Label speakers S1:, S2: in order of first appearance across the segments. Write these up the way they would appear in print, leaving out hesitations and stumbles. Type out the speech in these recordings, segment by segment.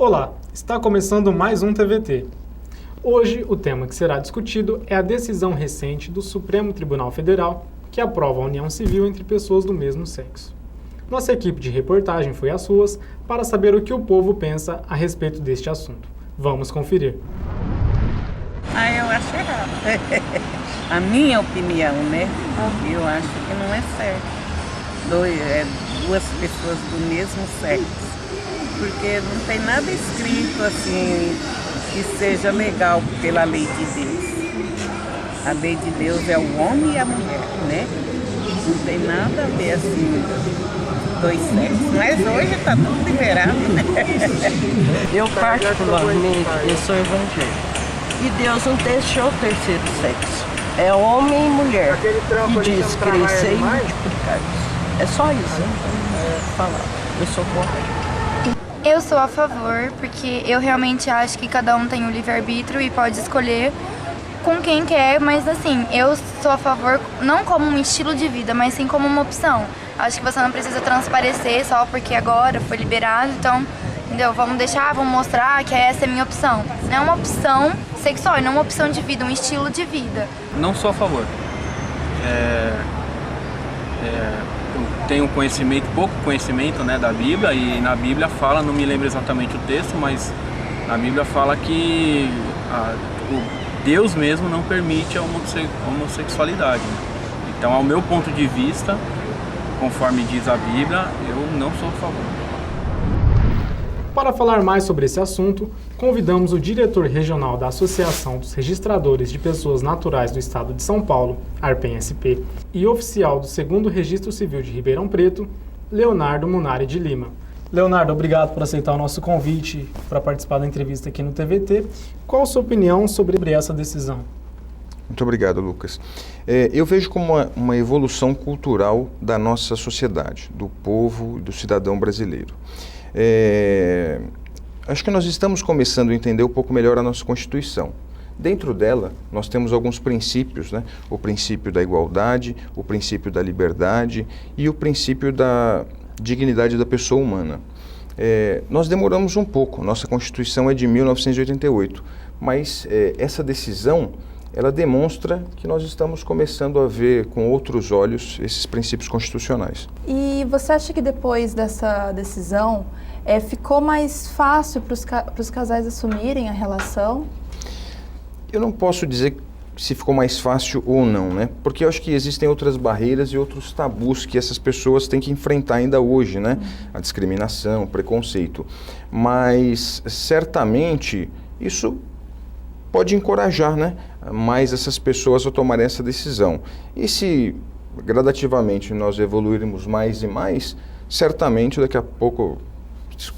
S1: Olá, está começando mais um TVT. Hoje, o tema que será discutido é a decisão recente do Supremo Tribunal Federal que aprova a união civil entre pessoas do mesmo sexo. Nossa equipe de reportagem foi às ruas para saber o que o povo pensa a respeito deste assunto. Vamos conferir.
S2: Eu acho errado. A minha opinião, né? Eu acho que não é certo. Duas pessoas do mesmo sexo. Porque não tem nada escrito assim que seja legal pela lei de Deus. A lei de Deus é o homem e a mulher, né? Não tem nada a ver assim, dois sexos. Mas hoje está tudo liberado, né?
S3: Eu particularmente, eu sou evangélica. E Deus não deixou o terceiro sexo. É homem e mulher. E diz crescer e multiplicar. É só isso. Falar. Eu sou contra.
S4: Eu sou a favor, porque eu realmente acho que cada um tem o livre-arbítrio e pode escolher com quem quer, mas assim, eu sou a favor não como um estilo de vida, mas sim como uma opção. Acho que você não precisa transparecer só porque agora foi liberado, então, entendeu? Vamos mostrar que essa é a minha opção. Não é uma opção sexual, não é uma opção de vida, um estilo de vida.
S5: Não sou a favor. Eu tenho pouco conhecimento, né, da Bíblia, e na Bíblia fala, não me lembro exatamente o texto, mas na Bíblia fala que Deus mesmo não permite a homossexualidade. Então, ao meu ponto de vista, conforme diz a Bíblia, eu não sou a favor.
S1: Para falar mais sobre esse assunto, convidamos o diretor regional da Associação dos Registradores de Pessoas Naturais do Estado de São Paulo, ARPEN-SP, e oficial do 2º Registro Civil de Ribeirão Preto, Leonardo Munari de Lima. Leonardo, obrigado por aceitar o nosso convite para participar da entrevista aqui no TVT. Qual a sua opinião sobre essa decisão?
S6: Muito obrigado, Lucas. Eu vejo como uma evolução cultural da nossa sociedade, do povo e do cidadão brasileiro. Acho que nós estamos começando a entender um pouco melhor a nossa Constituição. Dentro dela, nós temos alguns princípios, né? O princípio da igualdade, o princípio da liberdade e o princípio da dignidade da pessoa humana. Nós demoramos um pouco, nossa Constituição é de 1988, mas essa decisão, ela demonstra que nós estamos começando a ver com outros olhos esses princípios constitucionais.
S7: E você acha que depois dessa decisão ficou mais fácil para os casais assumirem a relação?
S6: Eu não posso dizer se ficou mais fácil ou não, né? Porque eu acho que existem outras barreiras e outros tabus que essas pessoas têm que enfrentar ainda hoje, né? A discriminação, o preconceito. Mas, certamente, isso pode encorajar, né, mais essas pessoas a tomarem essa decisão. E se gradativamente nós evoluirmos mais e mais, certamente daqui a pouco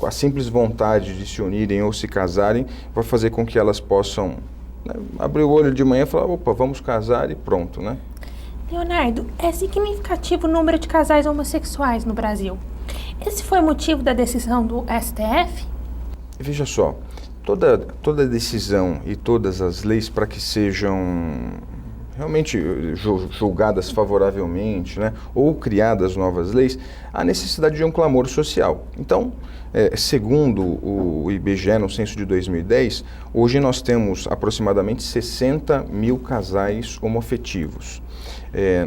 S6: a simples vontade de se unirem ou se casarem vai fazer com que elas possam, né, abrir o olho de manhã e falar, opa, vamos casar e pronto, né?
S8: Leonardo, é significativo o número de casais homossexuais no Brasil. Esse foi o motivo da decisão do STF?
S6: Veja só, toda decisão e todas as leis para que sejam realmente julgadas favoravelmente, né, ou criadas novas leis, há necessidade de um clamor social. Então, segundo o IBGE, no censo de 2010, hoje nós temos aproximadamente 60 mil casais homoafetivos.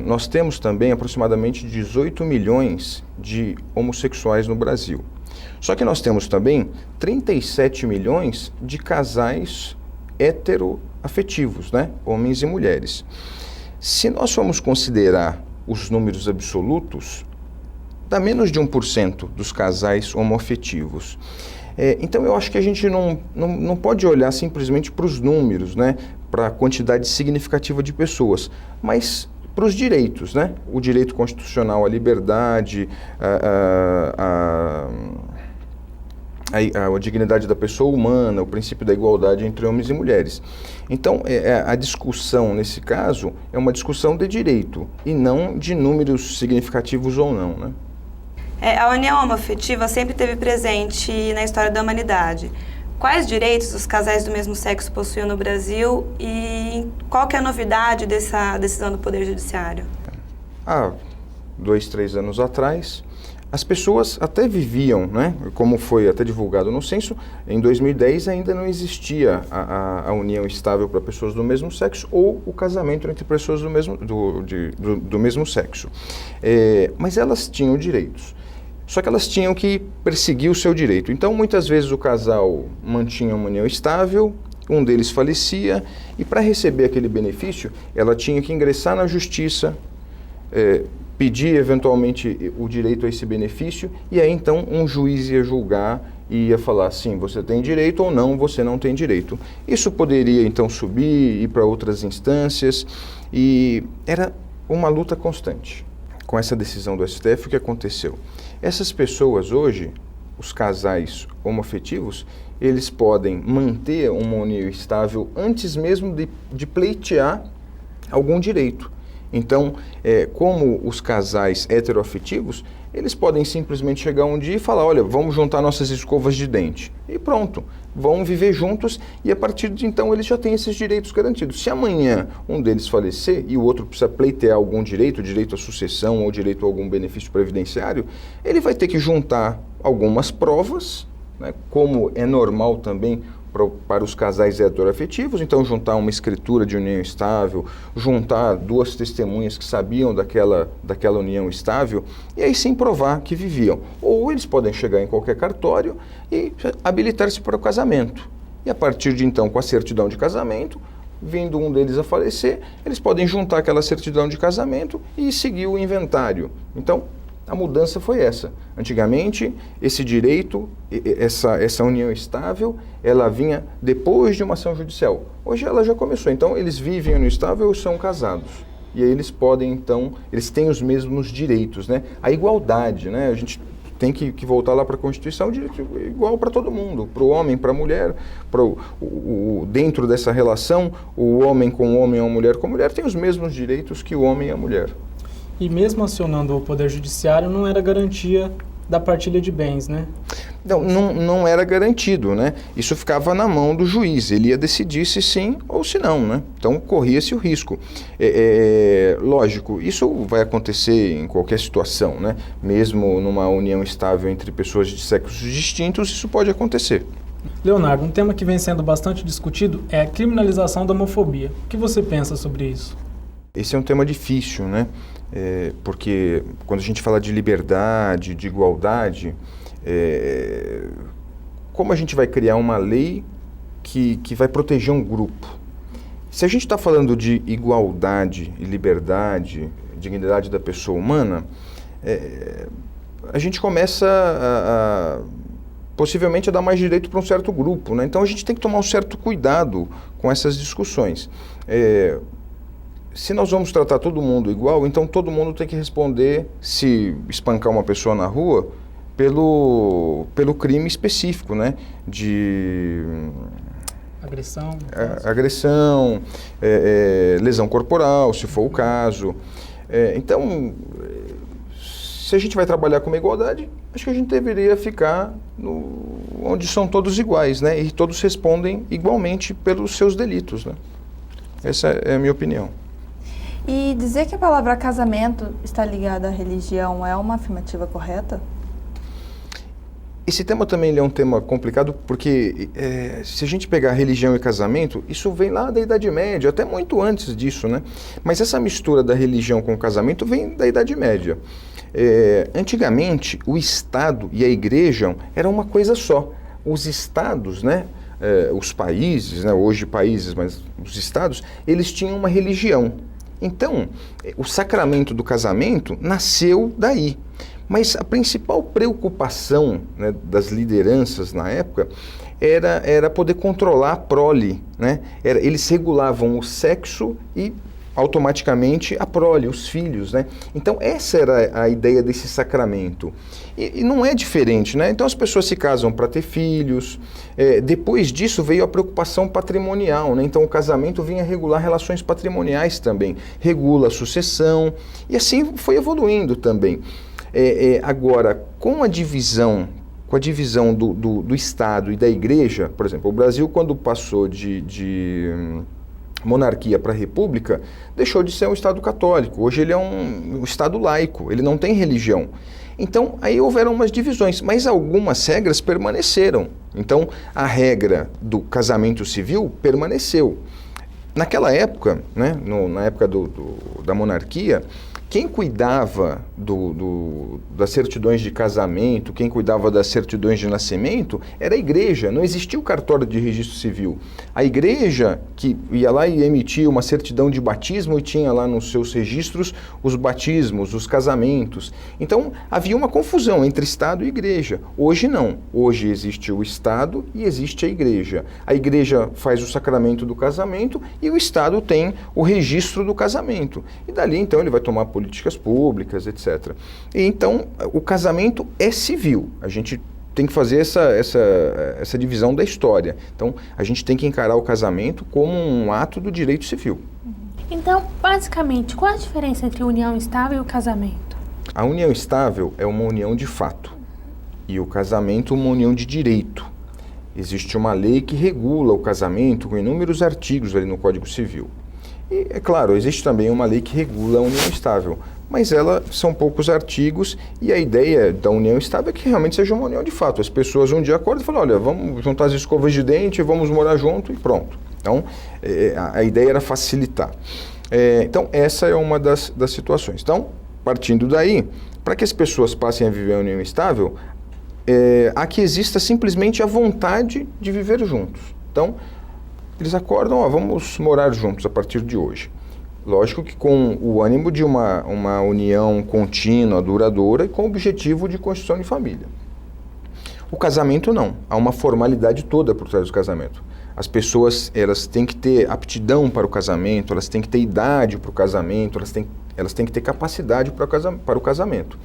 S6: Nós temos também aproximadamente 18 milhões de homossexuais no Brasil. Só que nós temos também 37 milhões de casais heteroafetivos, né? Homens e mulheres. Se nós formos considerar os números absolutos, dá menos de 1% dos casais homoafetivos. Então eu acho que a gente não pode olhar simplesmente para os números, né? Para a quantidade significativa de pessoas, mas para os direitos, né? O direito constitucional à liberdade, a dignidade da pessoa humana, o princípio da igualdade entre homens e mulheres. Então, a discussão, nesse caso, é uma discussão de direito e não de números significativos ou não, né?
S9: A união homoafetiva sempre esteve presente na história da humanidade. Quais direitos os casais do mesmo sexo possuem no Brasil e qual que é a novidade dessa decisão do Poder Judiciário?
S6: Há 2, 3 anos atrás, as pessoas até viviam, né, como foi até divulgado no censo, em 2010 ainda não existia a união estável para pessoas do mesmo sexo ou o casamento entre pessoas do mesmo sexo. Mas elas tinham direitos. Só que elas tinham que perseguir o seu direito. Então, muitas vezes o casal mantinha uma união estável, um deles falecia, e para receber aquele benefício, ela tinha que ingressar na justiça, pedir eventualmente o direito a esse benefício, e aí então um juiz ia julgar e ia falar, sim, você tem direito ou não, você não tem direito. Isso poderia então subir, ir para outras instâncias, e era uma luta constante. Com essa decisão do STF, o que aconteceu? Essas pessoas hoje, os casais homoafetivos, eles podem manter uma união estável antes mesmo de pleitear algum direito. Então, como os casais heteroafetivos, eles podem simplesmente chegar um dia e falar, olha, vamos juntar nossas escovas de dente. E pronto, vão viver juntos e a partir de então eles já têm esses direitos garantidos. Se amanhã um deles falecer e o outro precisa pleitear algum direito à sucessão ou direito a algum benefício previdenciário, ele vai ter que juntar algumas provas, né, como é normal também para os casais heteroafetivos, então juntar uma escritura de união estável, juntar duas testemunhas que sabiam daquela união estável, e aí sim provar que viviam. Ou eles podem chegar em qualquer cartório e habilitar-se para o casamento. E a partir de então, com a certidão de casamento, vindo um deles a falecer, eles podem juntar aquela certidão de casamento e seguir o inventário. Então, a mudança foi essa. Antigamente, esse direito, essa união estável, ela vinha depois de uma ação judicial. Hoje ela já começou. Então, eles vivem em união estável e são casados. E aí eles podem, então, eles têm os mesmos direitos, né? A igualdade, né? A gente tem que voltar lá para a Constituição, direito igual para todo mundo, para o homem, para a mulher, dentro dessa relação, o homem com o homem ou a mulher com a mulher tem os mesmos direitos que o homem e a mulher.
S1: E mesmo acionando o Poder Judiciário, não era garantia da partilha de bens, né?
S6: Não era garantido, né? Isso ficava na mão do juiz, ele ia decidir se sim ou se não, né? Então corria-se o risco. Lógico, isso vai acontecer em qualquer situação, né? Mesmo numa união estável entre pessoas de sexos distintos, isso pode acontecer.
S1: Leonardo, um tema que vem sendo bastante discutido é a criminalização da homofobia. O que você pensa sobre isso?
S6: Esse é um tema difícil, né? Porque quando a gente fala de liberdade, de igualdade, como a gente vai criar uma lei que vai proteger um grupo? Se a gente está falando de igualdade e liberdade, dignidade da pessoa humana, a gente começa possivelmente a dar mais direito para um certo grupo, né? Então a gente tem que tomar um certo cuidado com essas discussões. Se nós vamos tratar todo mundo igual, então todo mundo tem que responder, se espancar uma pessoa na rua, pelo crime específico, né? De agressão, lesão corporal, se for o caso. Então, se a gente vai trabalhar com uma igualdade, acho que a gente deveria ficar onde são todos iguais, né? E todos respondem igualmente pelos seus delitos, né? Essa é a minha opinião.
S7: E dizer que a palavra casamento está ligada à religião é uma afirmativa correta?
S6: Esse tema também é um tema complicado porque se a gente pegar religião e casamento, isso vem lá da Idade Média, até muito antes disso, né? Mas essa mistura da religião com o casamento vem da Idade Média. Antigamente, o Estado e a Igreja eram uma coisa só. Os Estados, né? Os países, né? Hoje países, mas os Estados, eles tinham uma religião. Então, o sacramento do casamento nasceu daí. Mas a principal preocupação, né, das lideranças na época era poder controlar a prole, né? Eles regulavam o sexo e automaticamente a prole, os filhos, né? Então essa era a ideia desse sacramento. E não é diferente, né? Então as pessoas se casam para ter filhos. Depois disso veio a preocupação patrimonial, né? Então o casamento vinha regular relações patrimoniais também, regula a sucessão e assim foi evoluindo também. Agora, com a divisão do Estado e da Igreja, por exemplo, o Brasil quando passou de monarquia para a república, deixou de ser um Estado católico. Hoje ele é um Estado laico, ele não tem religião. Então, aí houveram umas divisões, mas algumas regras permaneceram. Então, a regra do casamento civil permaneceu. Naquela época, né, na época da monarquia, quem cuidava das certidões de casamento, quem cuidava das certidões de nascimento, era a igreja, não existia o cartório de registro civil. A igreja que ia lá e emitia uma certidão de batismo e tinha lá nos seus registros os batismos, os casamentos. Então, havia uma confusão entre Estado e igreja. Hoje não. Hoje existe o Estado e existe a igreja. A igreja faz o sacramento do casamento e o Estado tem o registro do casamento. E dali, então, ele vai tomar políticas públicas, etc. E então, o casamento é civil. A gente tem que fazer essa divisão da história. Então, a gente tem que encarar o casamento como um ato do direito civil.
S8: Então, basicamente, qual a diferença entre união estável e o casamento?
S6: A união estável é uma união de fato. E o casamento uma união de direito. Existe uma lei que regula o casamento com inúmeros artigos ali no Código Civil. E, é claro, existe também uma lei que regula a união estável, mas são poucos artigos e a ideia da união estável é que realmente seja uma união de fato. As pessoas um dia acordam e falam, olha, vamos juntar as escovas de dente, vamos morar junto e pronto. Então, a ideia era facilitar. Então, essa é uma das situações. Então, partindo daí, para que as pessoas passem a viver a união estável, há que exista simplesmente a vontade de viver juntos. Então, eles acordam, vamos morar juntos a partir de hoje. Lógico que com o ânimo de uma união contínua, duradoura e com o objetivo de construção de família. O casamento não, há uma formalidade toda por trás do casamento. As pessoas, elas têm que ter aptidão para o casamento, elas têm que ter idade para o casamento, elas têm que ter capacidade para o casamento.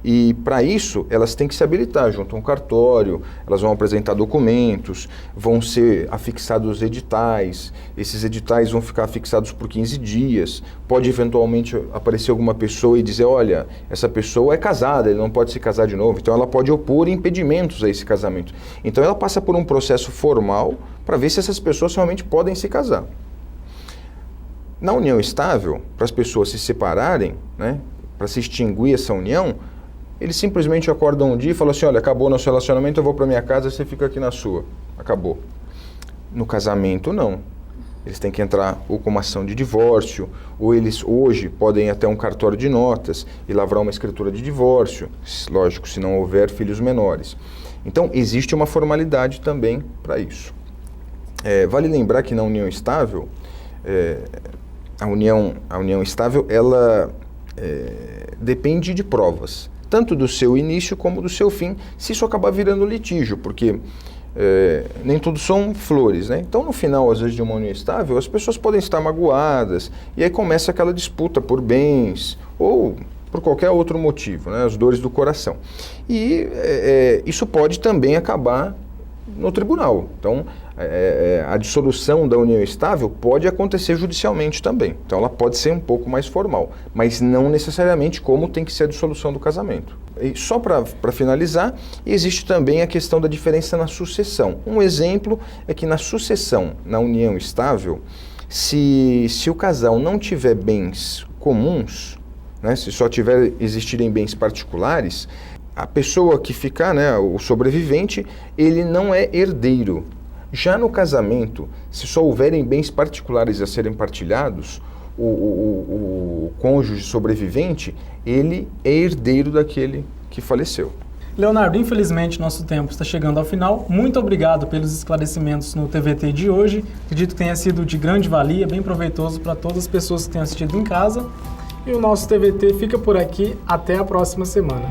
S6: E para isso, elas têm que se habilitar junto a um cartório, elas vão apresentar documentos, vão ser afixados editais, esses editais vão ficar afixados por 15 dias, pode eventualmente aparecer alguma pessoa e dizer, olha, essa pessoa é casada, ele não pode se casar de novo, então ela pode opor impedimentos a esse casamento. Então ela passa por um processo formal para ver se essas pessoas realmente podem se casar. Na união estável, para as pessoas se separarem, né, para se extinguir essa união, eles simplesmente acordam um dia e falam assim, olha, acabou nosso relacionamento, eu vou para minha casa, você fica aqui na sua. Acabou. No casamento, não. Eles têm que entrar ou com uma ação de divórcio, ou eles hoje podem ir até um cartório de notas e lavrar uma escritura de divórcio, lógico, se não houver filhos menores. Então, existe uma formalidade também para isso. Vale lembrar que na união estável, a união estável, ela depende de provas, tanto do seu início como do seu fim, se isso acabar virando litígio, porque nem tudo são flores, né? Então, no final, às vezes, de uma união estável, as pessoas podem estar magoadas, e aí começa aquela disputa por bens, ou por qualquer outro motivo, né? As dores do coração. E isso pode também acabar no tribunal. Então, a dissolução da união estável pode acontecer judicialmente também. Então, ela pode ser um pouco mais formal, mas não necessariamente como tem que ser a dissolução do casamento. E só para finalizar, existe também a questão da diferença na sucessão. Um exemplo é que na sucessão, na união estável, se o casal não tiver bens comuns, né, se só existirem bens particulares, a pessoa que ficar, né, o sobrevivente, ele não é herdeiro. Já no casamento, se só houverem bens particulares a serem partilhados, o cônjuge sobrevivente, ele é herdeiro daquele que faleceu.
S1: Leonardo, infelizmente nosso tempo está chegando ao final. Muito obrigado pelos esclarecimentos no TVT de hoje. Acredito que tenha sido de grande valia, bem proveitoso para todas as pessoas que tenham assistido em casa. E o nosso TVT fica por aqui. Até a próxima semana.